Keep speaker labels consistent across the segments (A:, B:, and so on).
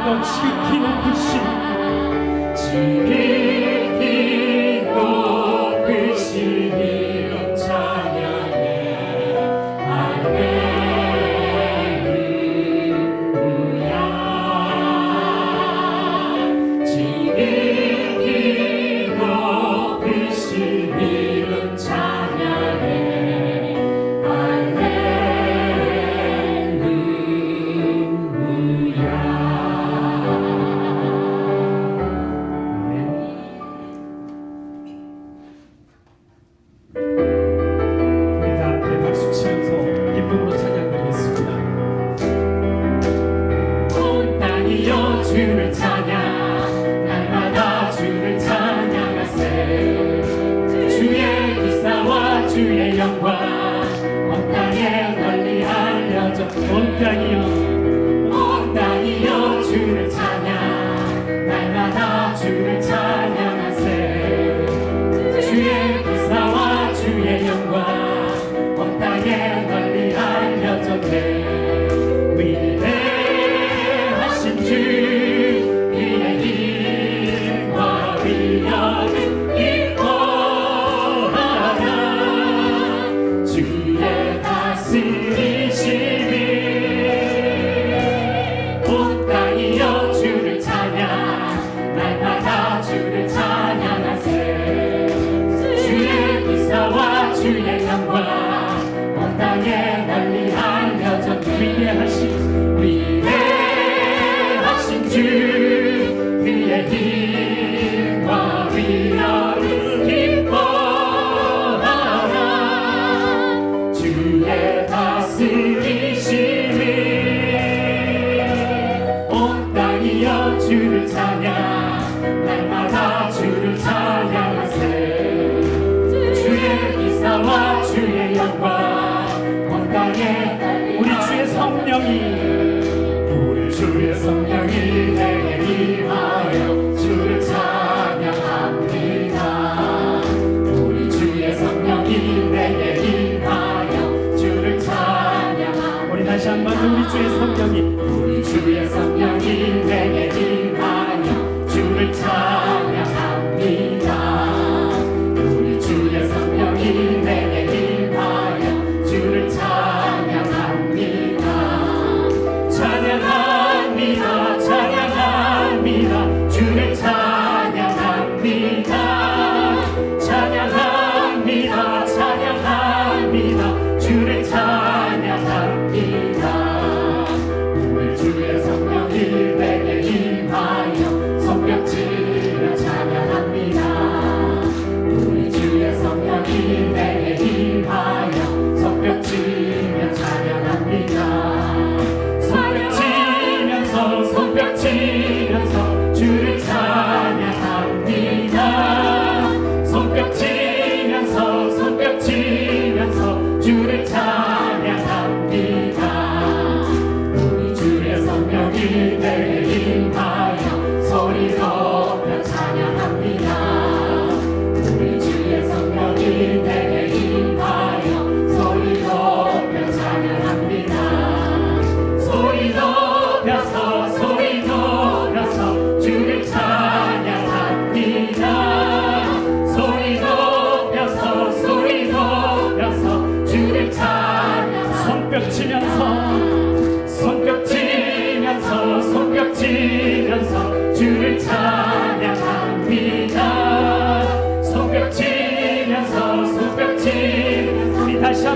A: 또 지키는 불신
B: 지키기 높으신 이름 찬양해 할렐루야 지키기 높으신 이름 찬양해 주를 찬양 날마다 주를 찬양하세 주의 기사와 주의 영광 온 땅에 널리 알려져 온 땅이여 주를 찬양 날마다 주를 찬양하세 주의 기사와 주의 영광 온 땅에 널리 알려졌네 위대하신 주 주의 다스리심이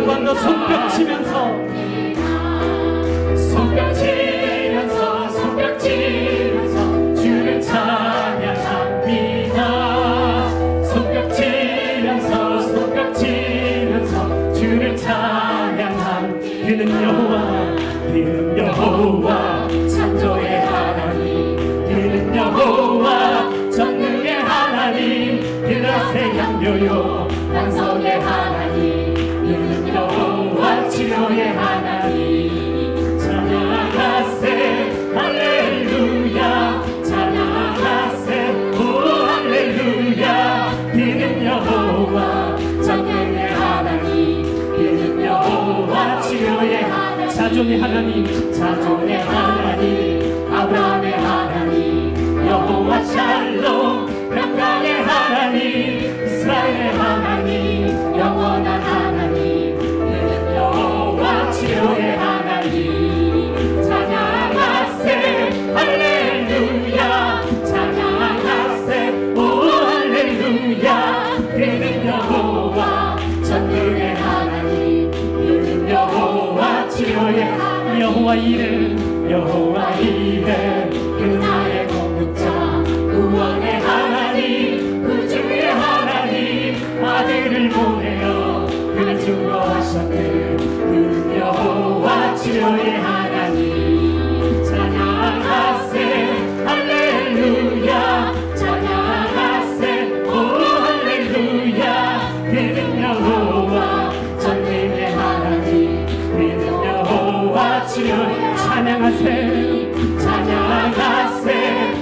A: 한 번 더 손뼉 치면서
B: 손뼉 치면서 손뼉 치면서 주를 찬양합니다. 손뼉 치면서 손뼉 치면서 주를 찬양합니다.
A: 그는 여호와
B: 그는 여호와 창조의 하나님, 그는 여호와 전능의 하나님, 그라세 양묘요 완성의 하나님, 그는 여호와 치료의 하나님. 찬양하세 할렐루야, 찬양하세 오 할렐루야. 그는 여호와 전능의 하나님, 그는 여호와 치료의 하나님,
A: 자존의 하나님
B: 자존의 하나님, 아브라함의 하나님, 여호와 샬롬 평강의 하나님, 이스라엘의 하나님, 영원한 하나님, 그는 여호와 치료의 하나님. 찬양하세 할렐루야, 찬양하세 오 할렐루야. 그는 여호와 전능의 하나님, 그는 여호와 치료의 하나님.
A: 여호와 이름
B: 여호와 이름 그 나의 공급자, 구원의 하나님, 구주의 하나님, 아들을 보내어 그를 증거하셨네. 그 여호와 치료의 하나님. 찬양하세 할렐루야, 찬양하세 오 할렐루야. 그는 여호와 전능의 하나님, 그는 여호와 치료의
A: 찬양하세
B: 찬양하세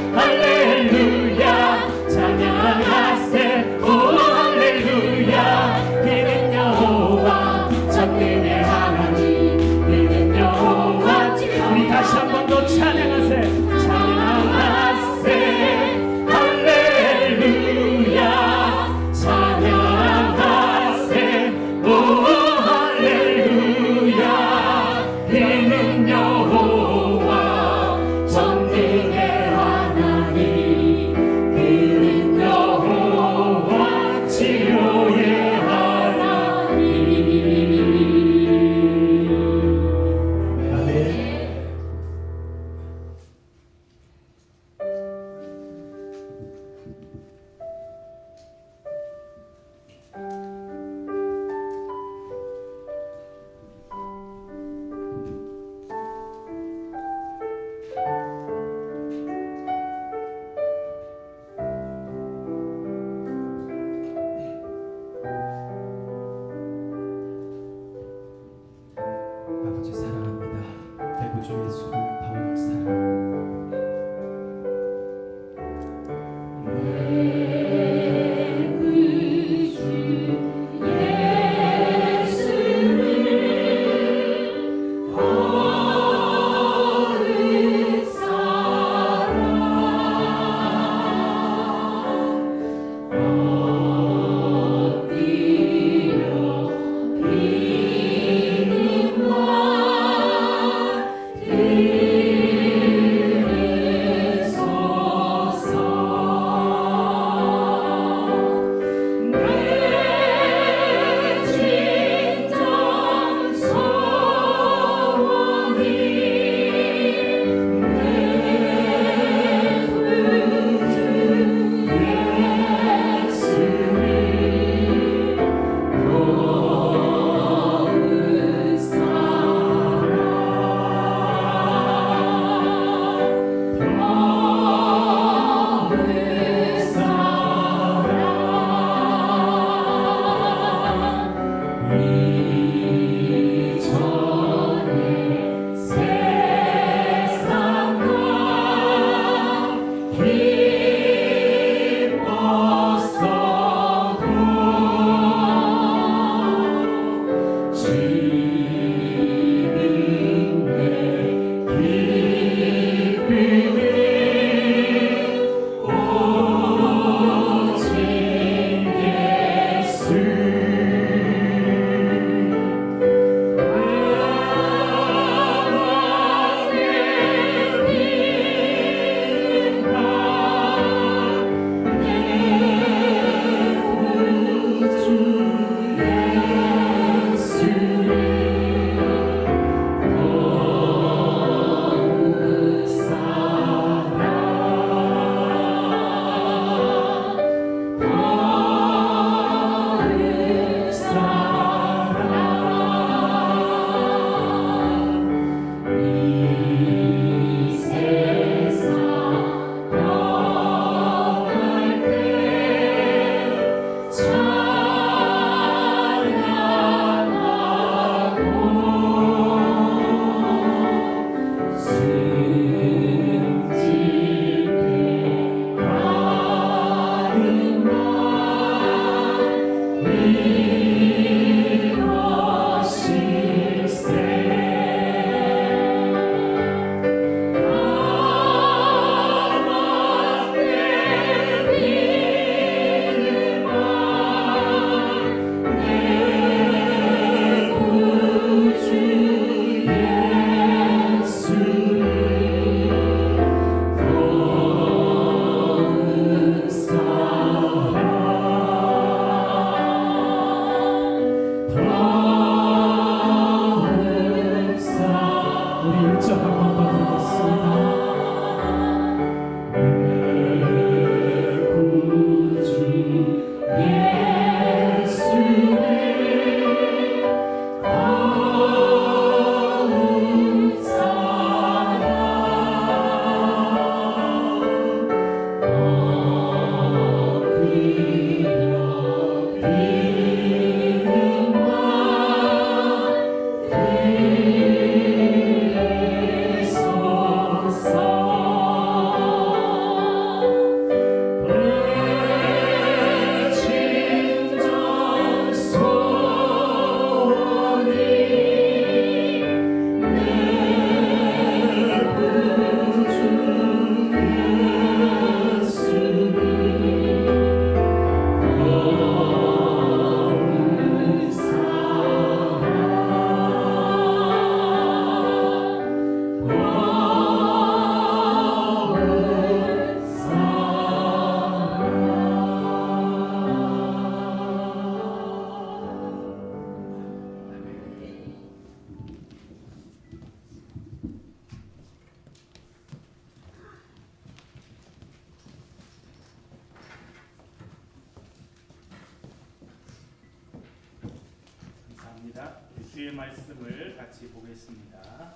C: 감사합니다. 뒤에 말씀을 같이 보겠습니다.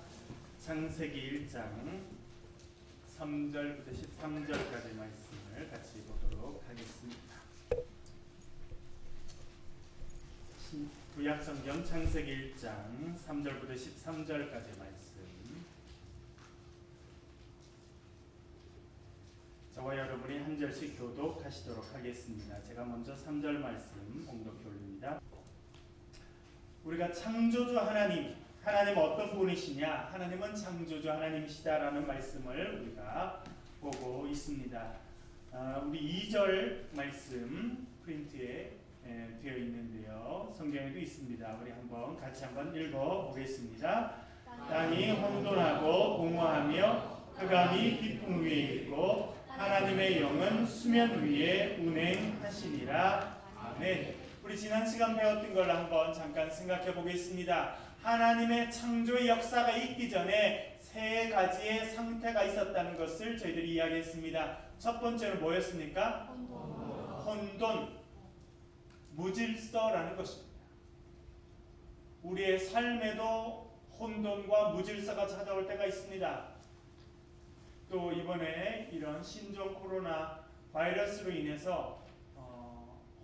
C: 창세기 1장 3절부터 13절까지 말씀을 같이 보도록 하겠습니다. 구약성경 창세기 1장 3절부터 13절까지 말씀, 저와 여러분이 한 절씩 교독하시도록 하겠습니다. 제가 먼저 3절 말씀 봉독해 올립니다. 우리가 창조주 하나님 어떤 분이시냐? 하나님은 창조주 하나님이시다라는 말씀을 우리가 보고 있습니다. 우리 2절 말씀 프린트에 되어 있는데요. 성경에도 있습니다. 우리 같이 한번 읽어 보겠습니다. 땅이 혼돈하고 공허하며 흑암이 깊음 위에 있고 하나님의 영은 수면 위에 운행하시니라. 아멘. 우리 지난 시간 배웠던 걸 한번 잠깐 생각해 보겠습니다. 하나님의 창조의 역사가 있기 전에 세 가지의 상태가 있었다는 것을 저희들이 이야기했습니다. 첫 번째는 뭐였습니까? 혼돈, 무질서라는 것입니다. 우리의 삶에도 혼돈과 무질서가 찾아올 때가 있습니다. 또 이번에 이런 신종 코로나 바이러스로 인해서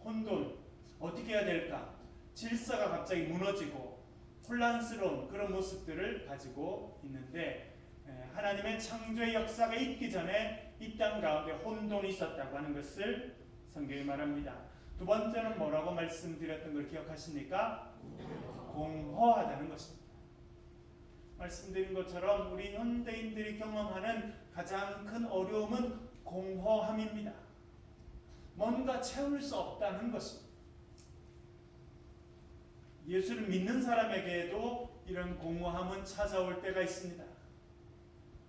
C: 혼돈, 어떻게 해야 될까? 질서가 갑자기 무너지고 혼란스러운 그런 모습들을 가지고 있는데, 하나님의 창조의 역사가 있기 전에 이 땅 가운데 혼돈이 있었다고 하는 것을 성경이 말합니다. 두 번째는 뭐라고 말씀드렸던 걸 기억하십니까? 공허하다는 것입니다. 말씀드린 것처럼 우리 현대인들이 경험하는 가장 큰 어려움은 공허함입니다. 뭔가 채울 수 없다는 것입니다. 예수를 믿는 사람에게도 이런 공허함은 찾아올 때가 있습니다.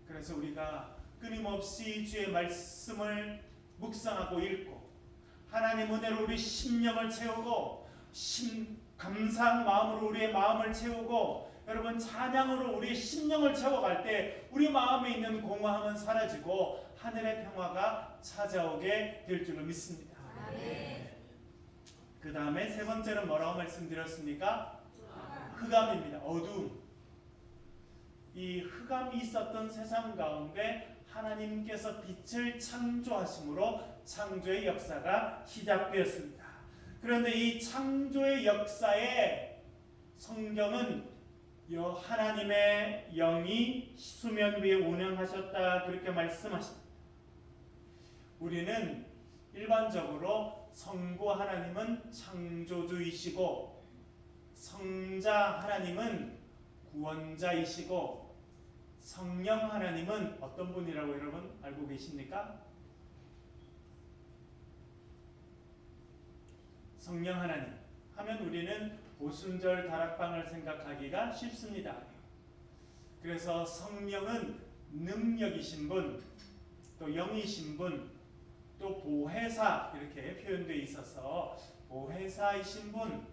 C: 그래서 우리가 끊임없이 주의 말씀을 묵상하고 읽고 하나님 은혜로 우리 심령을 채우고 감사한 마음으로 우리의 마음을 채우고 여러분 찬양으로 우리의 심령을 채워갈 때 우리 마음에 있는 공허함은 사라지고 하늘의 평화가 찾아오게 될 줄로 믿습니다. 그 다음에 세 번째는 뭐라고 말씀드렸습니까? 흑암입니다. 어두움. 이 흑암이 있었던 세상 가운데 하나님께서 빛을 창조하심으로 창조의 역사가 시작되었습니다. 그런데 이 창조의 역사에 성경은 하나님의 영이 수면 위에 운행하셨다 그렇게 말씀하십니다. 우리는 일반적으로 성부 하나님은 창조주이시고 성자 하나님은 구원자이시고 성령 하나님은 어떤 분이라고 여러분 알고 계십니까? 성령 하나님 하면 우리는 오순절 다락방을 생각하기가 쉽습니다. 그래서 성령은 능력이신 분, 또 영이신 분, 또 보혜사 이렇게 표현되어 있어서 보혜사이신 분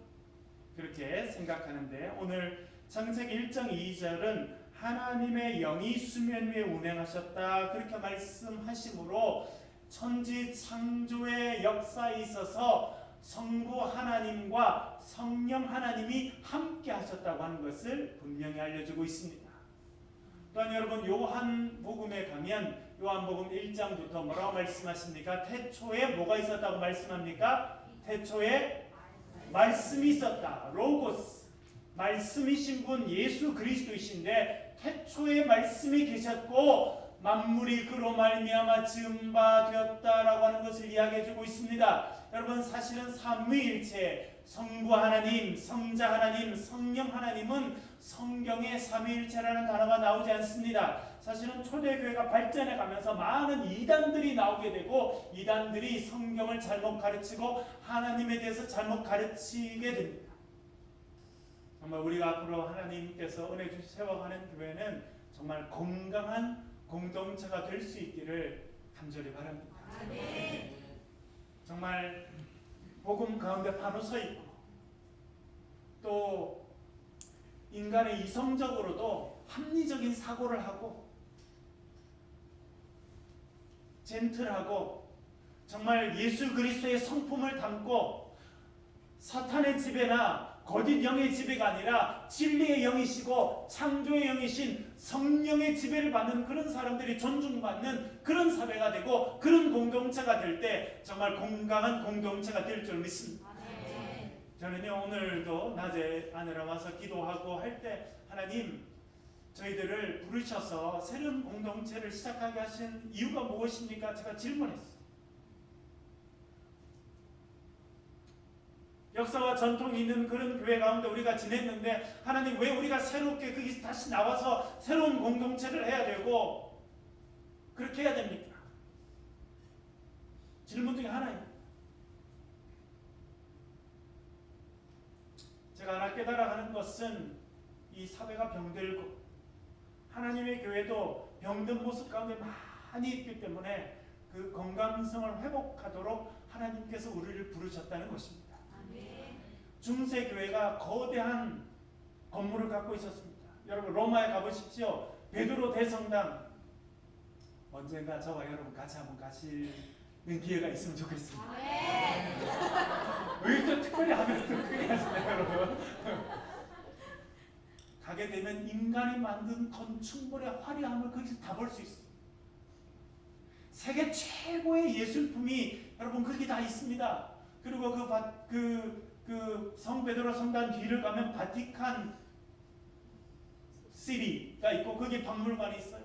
C: 그렇게 생각하는데, 오늘 창세기 1장 2절은 하나님의 영이 수면 위에 운행하셨다 그렇게 말씀하심으로 천지 창조의 역사에 있어서 성부 하나님과 성령 하나님이 함께 하셨다고 하는 것을 분명히 알려주고 있습니다. 또한 여러분 요한복음에 가면 요한복음 1장부터 뭐라고 말씀하십니까? 태초에 뭐가 있었다고 말씀합니까? 태초에 말씀이 있었다. 로고스, 말씀이신 분 예수 그리스도이신데 태초에 말씀이 계셨고 만물이 그로 말미암아 지은 바 되었다라고 하는 것을 이야기해주고 있습니다. 여러분 사실은 삼위일체, 성부 하나님, 성자 하나님, 성령 하나님은 성경에 삼위일체라는 단어가 나오지 않습니다. 사실은 초대교회가 발전해 가면서 많은 이단들이 나오게 되고 이단들이 성경을 잘못 가르치고 하나님에 대해서 잘못 가르치게 됩니다. 정말 우리가 앞으로 하나님께서 은혜 주시 세워가는 교회는 정말 건강한 공동체가 될 수 있기를 간절히 바랍니다. 정말 복음 가운데 바로 서 있고 또 인간의 이성적으로도 합리적인 사고를 하고 젠틀하고 정말 예수 그리스도의 성품을 담고 사탄의 지배나 거짓 영의 지배가 아니라 진리의 영이시고 창조의 영이신 성령의 지배를 받는 그런 사람들이 존중받는 그런 사회가 되고 그런 공동체가 될 때 정말 건강한 공동체가 될 줄 믿습니다. 저는요 오늘도 낮에 아내랑 와서 기도하고 할 때 하나님 저희들을 부르셔서 새로운 공동체를 시작하게 하신 이유가 무엇입니까? 제가 질문했어요. 역사와 전통이 있는 그런 교회 가운데 우리가 지냈는데 하나님 왜 우리가 새롭게 거기서 다시 나와서 새로운 공동체를 해야 되고 그렇게 해야 됩니까? 질문 중에 하나입니다. 제가 하나 깨달아가는 것은 이 사회가 병들고 하나님의 교회도 병든 모습 가운데 많이 있기 때문에 그 건강성을 회복하도록 하나님께서 우리를 부르셨다는 것입니다. 중세 교회가 거대한 건물을 갖고 있었습니다. 여러분 로마에 가보십시오. 베드로 대성당 언젠가 저와 여러분 같이 한번 가시는 기회가 있으면 좋겠습니다. 왜 또 특별히 하면 또 크게 하시나요, 여러분? 가게 되면 인간이 만든 건축물의 화려함을 거기서 다 볼 수 있어요. 세계 최고의 예술품이 여러분 거기 다 있습니다. 그리고 그 성 베드로 성당 뒤를 가면 바티칸 시티가 있고 거기에 박물관이 있어요.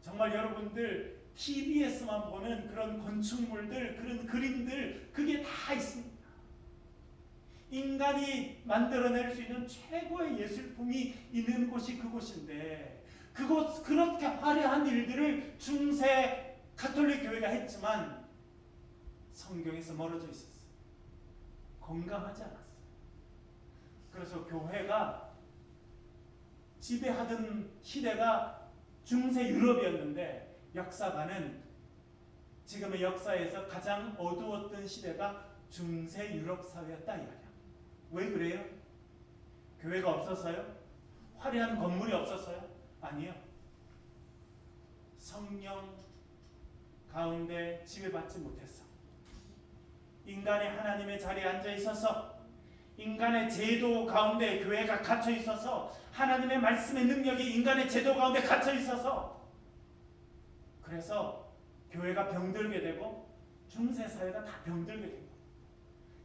C: 정말 여러분들 TV에서만 보는 그런 건축물들, 그런 그림들 그게 다 있습니다. 인간이 만들어낼 수 있는 최고의 예술품이 있는 곳이 그곳인데 그렇게 화려한 일들을 중세 가톨릭 교회가 했지만 성경에서 멀어져 있었어요. 건강하지 않았어요. 그래서 교회가 지배하던 시대가 중세 유럽이었는데 역사가는 지금의 역사에서 가장 어두웠던 시대가 중세 유럽 사회였다 이거예요. 왜 그래요? 교회가 없어서요? 화려한 건물이 없어서요? 아니요. 성령 가운데 지배받지 못했어. 인간의 하나님의 자리에 앉아 있어서 인간의 제도 가운데 교회가 갇혀 있어서 하나님의 말씀의 능력이 인간의 제도 가운데 갇혀 있어서 그래서 교회가 병들게 되고 중세 사회가 다 병들게 됩니다.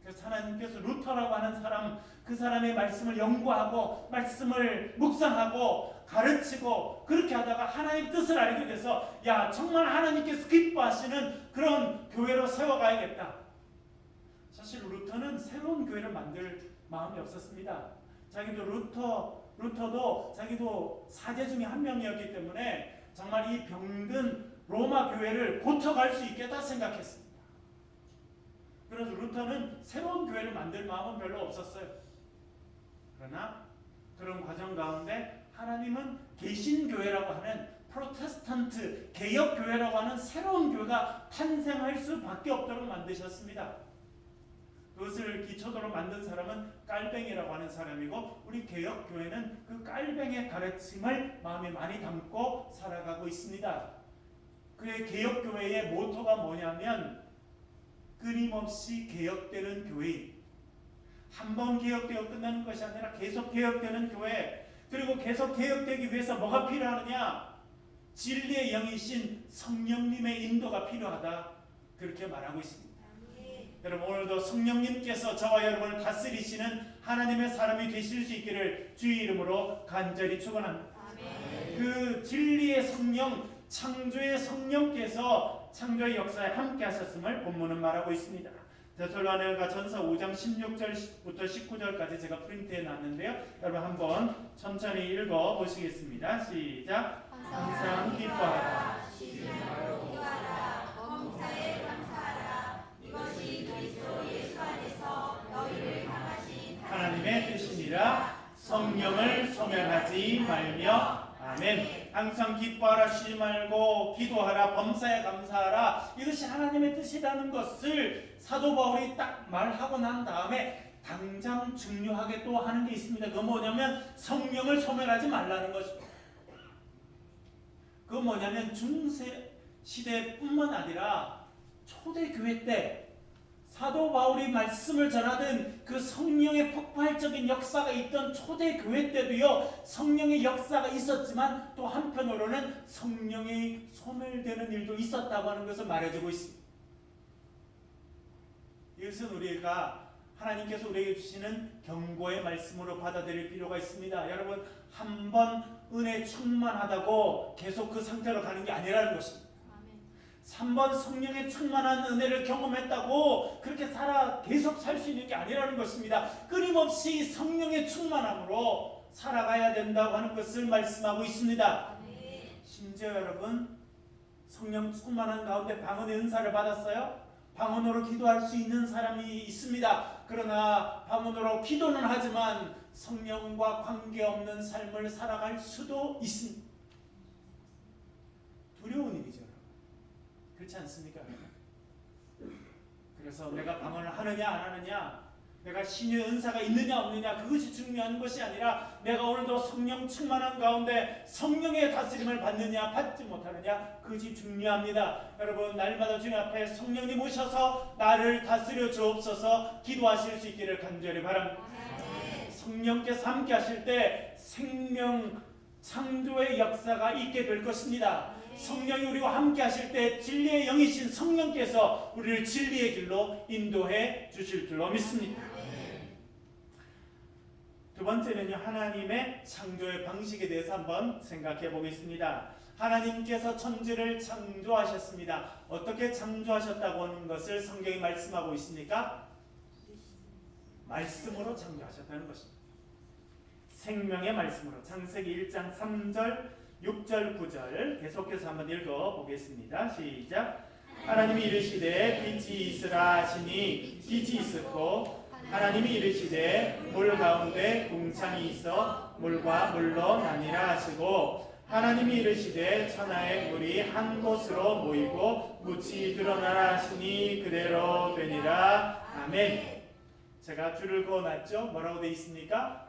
C: 그래서 하나님께서 루터라고 하는 사람 그 사람의 말씀을 연구하고 말씀을 묵상하고 가르치고 그렇게 하다가 하나님의 뜻을 알게 돼서 야 정말 하나님께서 기뻐하시는 그런 교회로 세워가야겠다. 사실 루터는 새로운 교회를 만들 마음이 없었습니다. 자기도 루터도 자기도 사제 중에 한 명이었기 때문에 정말 이 병든 로마 교회를 고쳐갈 수 있겠다 생각했습니다. 그래서 루터는 새로운 교회를 만들 마음은 별로 없었어요. 그러나 그런 과정 가운데 하나님은 개신교회라고 하는 프로테스탄트 개혁교회라고 하는 새로운 교회가 탄생할 수밖에 없도록 만드셨습니다. 그것을 기초도로 만든 사람은 깔뱅이라고 하는 사람이고 우리 개혁교회는 그 깔뱅이의 가르침을 마음에 많이 담고 살아가고 있습니다. 그의 개혁교회의 모토가 뭐냐면 끊임없이 개혁되는 교회. 한 번 개혁되어 끝나는 것이 아니라 계속 개혁되는 교회. 그리고 계속 개혁되기 위해서 뭐가 필요하느냐? 진리의 영이신 성령님의 인도가 필요하다. 그렇게 말하고 있습니다. 여러분 오늘도 성령님께서 저와 여러분을 다스리시는 하나님의 사람이 되실 수 있기를 주의 이름으로 간절히 축원합니다. 그 진리의 성령, 창조의 성령께서 창조의 역사에 함께 하셨음을 본문은 말하고 있습니다. 데살로니가 전서 5장 16절부터 19절까지 제가 프린트해 놨는데요. 여러분 한번 천천히 읽어 보시겠습니다. 시작. 항상 기뻐하라.
B: 쉬지 말고 기도하라. 범사에 감사하라. 이것이 그리스도 예수 안에서 너희를 향하신
C: 하나님의 뜻이니라. 성령을 소멸하지 말며. 아멘. 항상 기뻐하라, 쉬지 말고 기도하라, 범사에 감사하라. 이것이 하나님의 뜻이라는 것을 사도 바울이 딱 말하고 난 다음에 당장 중요하게 또 하는 게 있습니다. 그건 뭐냐면 성령을 소멸하지 말라는 것입니다. 그건 뭐냐면 중세 시대뿐만 아니라 초대교회 때 사도 바울이 말씀을 전하던 그 성령의 폭발적인 역사가 있던 초대교회 때도요, 성령의 역사가 있었지만 또 한편으로는 성령이 소멸되는 일도 있었다고 하는 것을 말해주고 있습니다. 이것은 우리가 하나님께서 우리에게 주시는 경고의 말씀으로 받아들일 필요가 있습니다. 여러분, 한번 은혜 충만하다고 계속 그 상태로 가는 게 아니라는 것입니다. 3번 성령의 충만한 은혜를 경험했다고 그렇게 계속 살 수 있는 게 아니라는 것입니다. 끊임없이 성령의 충만함으로 살아가야 된다고 하는 것을 말씀하고 있습니다. 심지어 여러분, 성령 충만한 가운데 방언의 은사를 받았어요? 방언으로 기도할 수 있는 사람이 있습니다. 그러나 방언으로 기도는 하지만 성령과 관계없는 삶을 살아갈 수도 있습니다. 두려운 일이죠. 그렇지 않습니까? 그래서 내가 방언을 하느냐 안 하느냐, 내가 신의 은사가 있느냐 없느냐, 그것이 중요한 것이 아니라 내가 오늘도 성령 충만한 가운데 성령의 다스림을 받느냐 받지 못하느냐, 그것이 중요합니다. 여러분, 날마다 주님 앞에 성령님 오셔서 나를 다스려 주옵소서 기도하실 수 있기를 간절히 바랍니다. 성령께서 함께 하실 때 생명 창조의 역사가 있게 될 것입니다. 성령이 우리와 함께 하실 때 진리의 영이신 성령께서 우리를 진리의 길로 인도해 주실 줄로 믿습니다. 두 번째는요, 하나님의 창조의 방식에 대해서 한번 생각해 보겠습니다. 하나님께서 천지를 창조하셨습니다. 어떻게 창조하셨다고 하는 것을 성경이 말씀하고 있습니까? 말씀으로 창조하셨다는 것입니다. 생명의 말씀으로. 창세기 1장 3절 6절 9절 계속해서 한번 읽어보겠습니다. 시작. 하나님이 이르시되 빛이 있으라 하시니 빛이 있었고, 하나님이 이르시되 물 가운데 궁창이 있어 물과 물로 나뉘라 하시고, 하나님이 이르시되 천하의 물이 한 곳으로 모이고 묻이 드러나라 하시니 그대로 되니라. 아멘. 제가 줄을 그어놨죠? 뭐라고 되어 있습니까?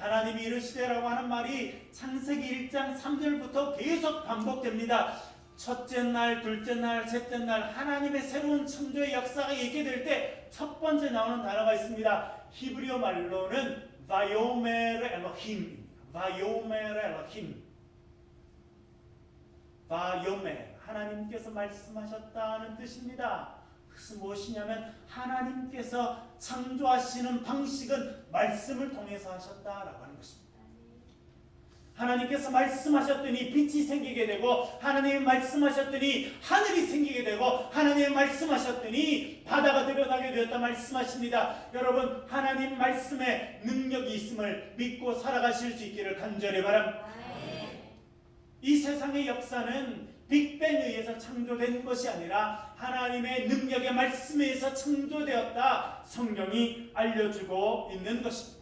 C: 하나님이 이르시되라고 하는 말이 창세기 1장 3절부터 계속 반복됩니다. 첫째 날, 둘째 날, 셋째 날 하나님의 새로운 창조의 역사가 있게 될 때 첫 번째 나오는 단어가 있습니다. 히브리어 말로는 바요메르 엘로힘, 바요메르 엘로힘, 바요메, 하나님께서 말씀하셨다는 뜻입니다. 그것은 무엇이냐면 하나님께서 창조하시는 방식은 말씀을 통해서 하셨다라고 하는 것입니다. 하나님께서 말씀하셨더니 빛이 생기게 되고, 하나님이 말씀하셨더니 하늘이 생기게 되고, 하나님이 말씀하셨더니 바다가 드러나게 되었다 말씀하십니다. 여러분, 하나님 말씀에 능력이 있음을 믿고 살아가실 수 있기를 간절히 바랍니다. 이 세상의 역사는 빅뱅에 의해서 창조된 것이 아니라 하나님의 능력의 말씀에 의해서 창조되었다, 성경이 알려주고 있는 것입니다.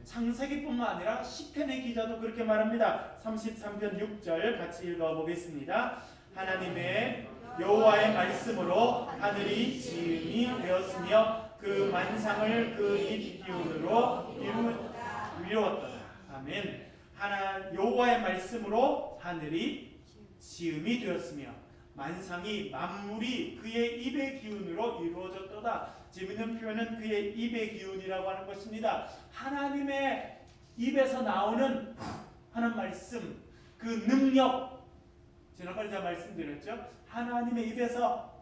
C: 창세기뿐만 아니라 시편의 기자도 그렇게 말합니다. 33편 6절 같이 읽어보겠습니다. 하나님의 여호와의 말씀으로 하늘이 지음이 되었으며 그 만상을 그 입 기운으로 이루었다. 아멘. 여호와의 말씀으로 하늘이 지음이 되었으며 만상이 만물이 그의 입의 기운으로 이루어졌도다. 재미있는 표현은 그의 입의 기운이라고 하는 것입니다. 하나님의 입에서 나오는 하는 말씀, 그 능력, 지난번에 제가 말씀드렸죠. 하나님의 입에서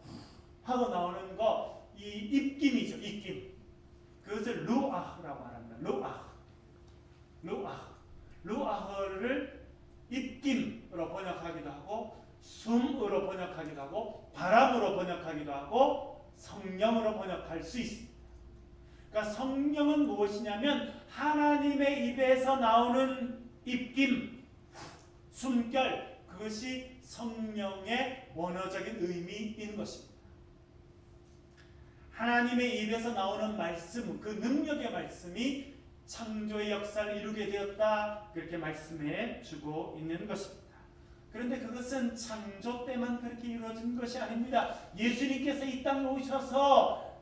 C: 하고 나오는 거, 이 입김이죠. 입김. 그것을 루아흐라고 합니다. 루아흐를 입김으로 번역하기도 하고, 숨으로 번역하기도 하고, 바람으로 번역하기도 하고, 성령으로 번역할 수 있습니다. 그러니까 성령은 무엇이냐면 하나님의 입에서 나오는 입김, 숨결, 그것이 성령의 원어적인 의미인 것입니다. 하나님의 입에서 나오는 말씀, 그 능력의 말씀이 창조의 역사를 이루게 되었다, 그렇게 말씀해 주고 있는 것입니다. 그런데 그것은 창조 때만 그렇게 이루어진 것이 아닙니다. 예수님께서 이 땅에 오셔서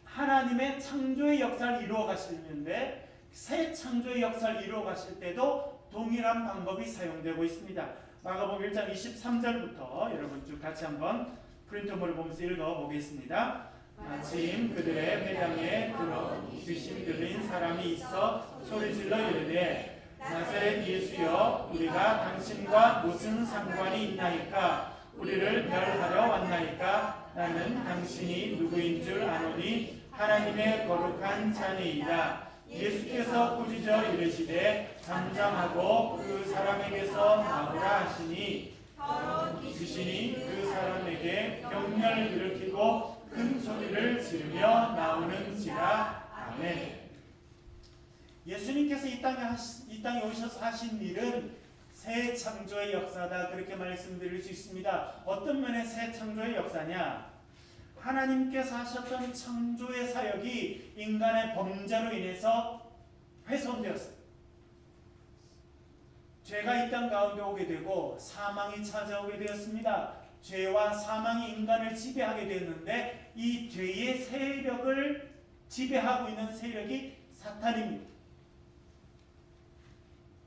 C: 하나님의 창조의 역사를 이루어 가시는데, 새 창조의 역사를 이루어 가실 때도 동일한 방법이 사용되고 있습니다. 마가복음 1장 23절부터 여러분 쭉 같이 한번 프린트물을 보면서 읽어보겠습니다. 마침 그들의 회당에 들어 귀신 들린 사람이 있어 소리질러 이르되 나사렛 예수여, 우리가 당신과 무슨 상관이 있나이까? 우리를 멸하려 왔나이까? 나는 당신이 누구인 줄 아노니 하나님의 거룩한 자니이다. 예수께서 꾸짖어 이르시되 잠잠하고 그 사람에게서 나오라 하시니 귀신이 그 사람에게 경련을 일으키고 큰 소리를 지르며 나오는지라. 아멘. 예수님께서 이 땅에 오셔서 하신 일은 새 창조의 역사다, 그렇게 말씀드릴 수 있습니다. 어떤 면에 새 창조의 역사냐? 하나님께서 하셨던 창조의 사역이 인간의 범죄로 인해서 훼손되었어요. 죄가 이 땅 가운데 오게 되고 사망이 찾아오게 되었습니다. 죄와 사망이 인간을 지배하게 되었는데, 이 죄의 세력을 지배하고 있는 세력이 사탄입니다.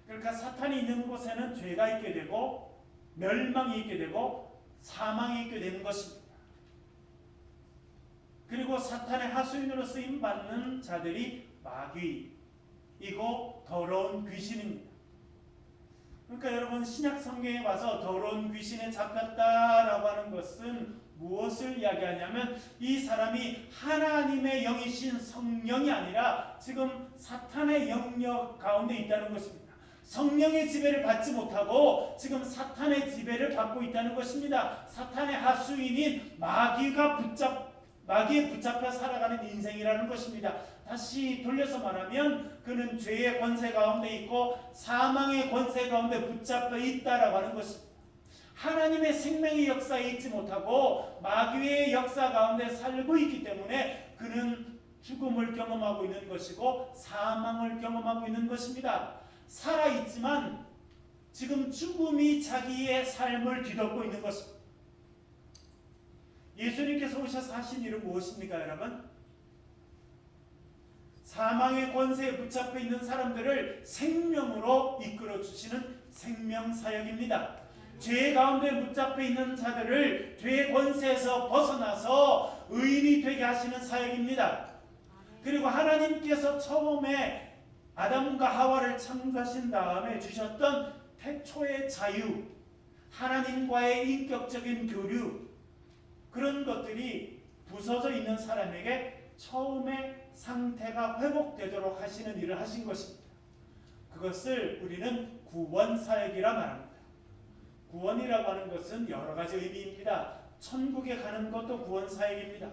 C: 그러니까 사탄이 있는 곳에는 죄가 있게 되고 멸망이 있게 되고 사망이 있게 되는 것입니다. 그리고 사탄의 하수인으로 쓰임 받는 자들이 마귀이고 더러운 귀신입니다. 그러니까 여러분, 신약 성경에 봐서 더러운 귀신에 잡혔다라고 하는 것은 무엇을 이야기하냐면, 이 사람이 하나님의 영이신 성령이 아니라 지금 사탄의 영역 가운데 있다는 것입니다. 성령의 지배를 받지 못하고 지금 사탄의 지배를 받고 있다는 것입니다. 사탄의 하수인인 마귀에 붙잡혀 살아가는 인생이라는 것입니다. 다시 돌려서 말하면 그는 죄의 권세 가운데 있고 사망의 권세 가운데 붙잡혀 있다라고 하는 것입니다. 하나님의 생명의 역사에 있지 못하고 마귀의 역사 가운데 살고 있기 때문에 그는 죽음을 경험하고 있는 것이고 사망을 경험하고 있는 것입니다. 살아있지만 지금 죽음이 자기의 삶을 뒤덮고 있는 것입니다. 예수님께서 오셔서 하신 일은 무엇입니까, 여러분? 사망의 권세에 붙잡혀 있는 사람들을 생명으로 이끌어 주시는 생명사역입니다. 죄 가운데 붙잡혀 있는 자들을 죄의 권세에서 벗어나서 의인이 되게 하시는 사역입니다. 그리고 하나님께서 처음에 아담과 하와를 창조하신 다음에 주셨던 태초의 자유, 하나님과의 인격적인 교류, 그런 것들이 부서져 있는 사람에게 처음에 상태가 회복되도록 하시는 일을 하신 것입니다. 그것을 우리는 구원사역이라 말합니다. 구원이라고 하는 것은 여러 가지 의미입니다. 천국에 가는 것도 구원사역입니다.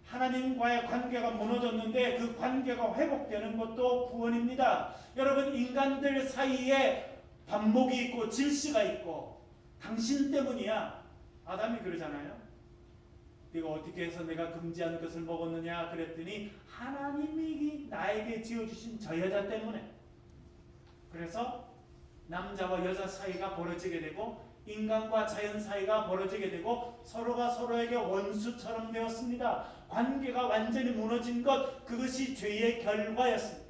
C: 하나님과의 관계가 무너졌는데 그 관계가 회복되는 것도 구원입니다. 여러분, 인간들 사이에 반목이 있고 질서가 있고 당신 때문이야. 아담이 그러잖아요. 네가 어떻게 해서 내가 금지한 것을 먹었느냐 그랬더니 하나님이 나에게 지어주신 저 여자 때문에. 그래서 남자와 여자 사이가 벌어지게 되고 인간과 자연 사이가 벌어지게 되고 서로가 서로에게 원수처럼 되었습니다. 관계가 완전히 무너진 것, 그것이 죄의 결과였습니다.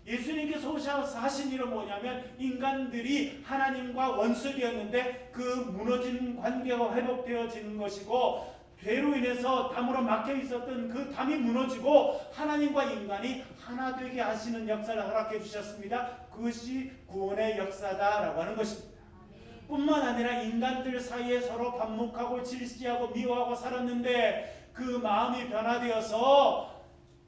C: 예수님께서 오셔서 하신 일은 뭐냐면, 인간들이 하나님과 원수되었는데 그 무너진 관계가 회복되어지는 것이고, 죄로 인해서 담으로 막혀 있었던 그 담이 무너지고 하나님과 인간이 하나 되게 하시는 역사를 허락해 주셨습니다. 그것이 구원의 역사다라고 하는 것입니다. 뿐만 아니라 인간들 사이에 서로 반목하고 질시하고 미워하고 살았는데 그 마음이 변화되어서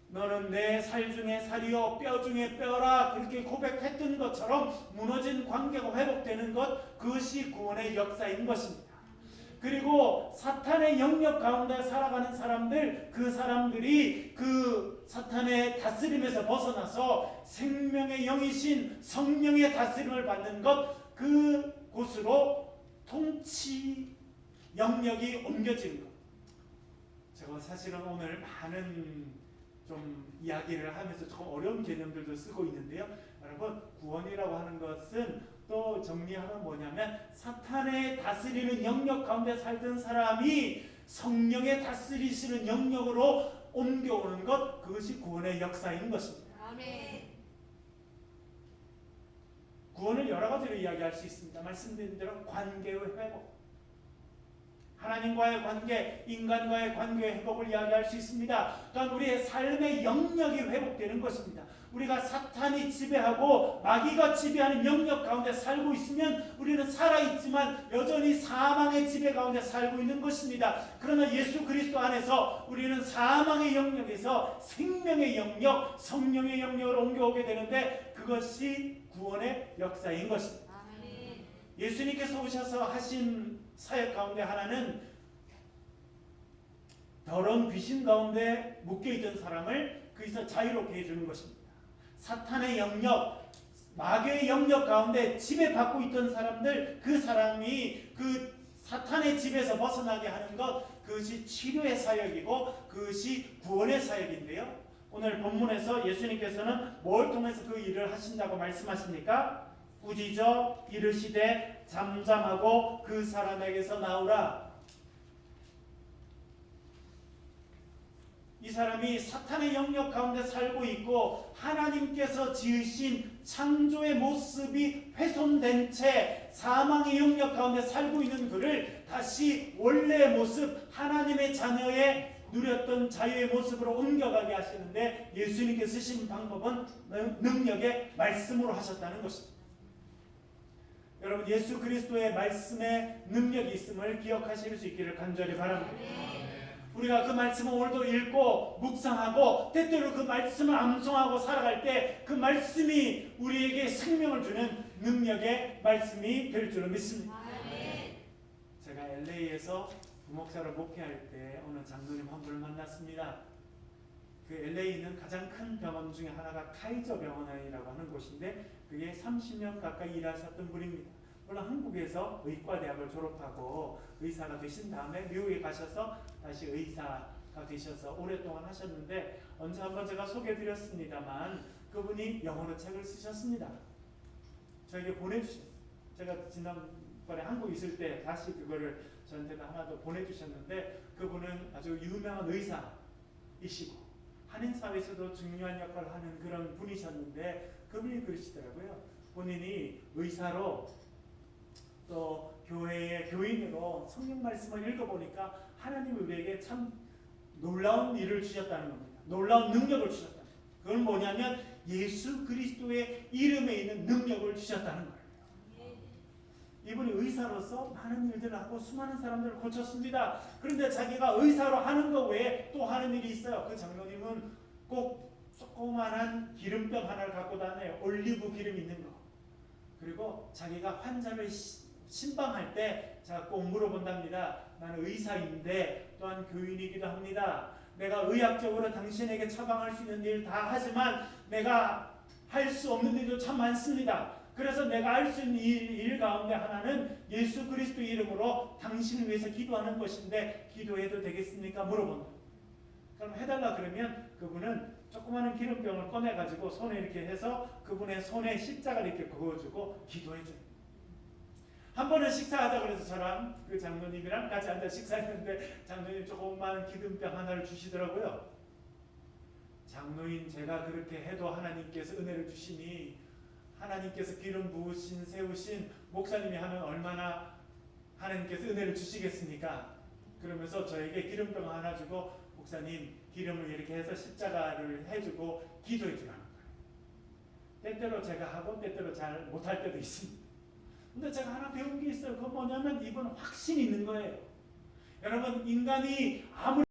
C: 너는 내 살 중에 살이요 뼈 중에 뼈라, 그렇게 고백했던 것처럼 무너진 관계가 회복되는 것, 그것이 구원의 역사인 것입니다. 그리고 사탄의 영역 가운데 살아가는 사람들, 그 사람들이 그 사탄의 다스림에서 벗어나서 생명의 영이신 성령의 다스림을 받는 것, 그곳으로 통치 영역이 옮겨지는 것. 제가 사실은 오늘 많은 좀 이야기를 하면서 조금 어려운 개념들도 쓰고 있는데요. 여러분, 구원이라고 하는 것은 또 정리하면 뭐냐면 사탄의 다스리는 영역 가운데 살던 사람이 성령의 다스리시는 영역으로 옮겨오는 것, 그것이 구원의 역사인 것입니다.
B: 아멘.
C: 구원을 여러 가지로 이야기할 수 있습니다. 말씀드린 대로 관계의 회복, 하나님과의 관계, 인간과의 관계의 회복을 이야기할 수 있습니다. 또한 우리의 삶의 영역이 회복되는 것입니다. 우리가 사탄이 지배하고 마귀가 지배하는 영역 가운데 살고 있으면 우리는 살아있지만 여전히 사망의 지배 가운데 살고 있는 것입니다. 그러나 예수 그리스도 안에서 우리는 사망의 영역에서 생명의 영역, 성령의 영역으로 옮겨오게 되는데 그것이 구원의 역사인 것입니다.
B: 아멘.
C: 예수님께서 오셔서 하신 사역 가운데 하나는 더러운 귀신 가운데 묶여있던 사람을 거기서 자유롭게 해주는 것입니다. 사탄의 영역, 마귀의 영역 가운데 지배받고 있던 사람들, 그 사람이 그 사탄의 집에서 벗어나게 하는 것, 그것이 치료의 사역이고 그것이 구원의 사역인데요. 오늘 본문에서 예수님께서는 뭘 통해서 그 일을 하신다고 말씀하십니까? 꾸짖어 이르시되 잠잠하고 그 사람에게서 나오라. 이 사람이 사탄의 영역 가운데 살고 있고 하나님께서 지으신 창조의 모습이 훼손된 채 사망의 영역 가운데 살고 있는 그를 다시 원래의 모습, 하나님의 자녀의 누렸던 자유의 모습으로 옮겨가게 하시는데 예수님께 쓰신 방법은 능력의 말씀으로 하셨다는 것입니다. 여러분, 예수 그리스도의 말씀에 능력이 있음을 기억하실 수 있기를 간절히 바랍니다. 우리가 그 말씀을 오늘도 읽고 묵상하고 때때로 그 말씀을 암송하고 살아갈 때 그 말씀이 우리에게 생명을 주는 능력의 말씀이 될 줄을 믿습니다. 제가 LA에서 부목사로 목회할 때 어느 장로님 한 분을 만났습니다. 그 LA에 있는 가장 큰 병원 중에 하나가 카이저 병원이라고 하는 곳인데 그게 30년 가까이 일하셨던 분입니다. 물론 한국에서 의과대학을 졸업하고 의사가 되신 다음에 미국에 가셔서 다시 의사가 되셔서 오랫동안 하셨는데 언제 한번 제가 소개해드렸습니다만 그분이 영어로 책을 쓰셨습니다. 저에게 보내주셨어요. 제가 지난번에 한국에 있을 때 다시 그거를 저한테도 하나 더 보내주셨는데 그분은 아주 유명한 의사이시고 한인사회에서도 중요한 역할을 하는 그런 분이셨는데 그분이 그러시더라고요. 본인이 의사로 또 교회의 교인으로 성경 말씀을 읽어보니까 하나님이 우리에게 참 놀라운 일을 주셨다는 겁니다. 놀라운 능력을 주셨다. 그건 뭐냐면 예수 그리스도의 이름에 있는 능력을 주셨다는 거예요. 이분이 의사로서 많은 일들을 하고 수많은 사람들을 고쳤습니다. 그런데 자기가 의사로 하는 것 외에 또 하는 일이 있어요. 그 장로님은 꼭 조그만한 기름병 하나를 갖고 다녀요. 올리브 기름 있는 거. 그리고 자기가 환자를 신방할 때 제가 꼭 물어본답니다. 나는 의사인데 또한 교인이기도 합니다. 내가 의학적으로 당신에게 처방할 수 있는 일 다 하지만 내가 할 수 없는 일도 참 많습니다. 그래서 내가 할 수 있는 일 가운데 하나는 예수 그리스도 이름으로 당신을 위해서 기도하는 것인데 기도해도 되겠습니까? 물어본다. 그럼 해달라 그러면 그분은 조그마한 기름병을 꺼내가지고 손에 이렇게 해서 그분의 손에 십자가를 이렇게 그어주고 기도해줘요. 한 번은 식사하자 그래서 저랑 그 장로님이랑 같이 앉아 식사했는데 장로님 조그만 기름병 하나를 주시더라고요. 장로인 제가 그렇게 해도 하나님께서 은혜를 주시니 하나님께서 기름 부으신 세우신 목사님이 하면 얼마나 하나님께서 은혜를 주시겠습니까? 그러면서 저에게 기름병 하나 주고 목사님 기름을 이렇게 해서 십자가를 해주고 기도해 주라는 거예요. 때때로 제가 하고 때때로 잘 못할 때도 있습니다. 근데 제가 하나 배운 게 있어요. 그건 뭐냐면 이분 확신이 있는 거예요. 여러분, 인간이 아무리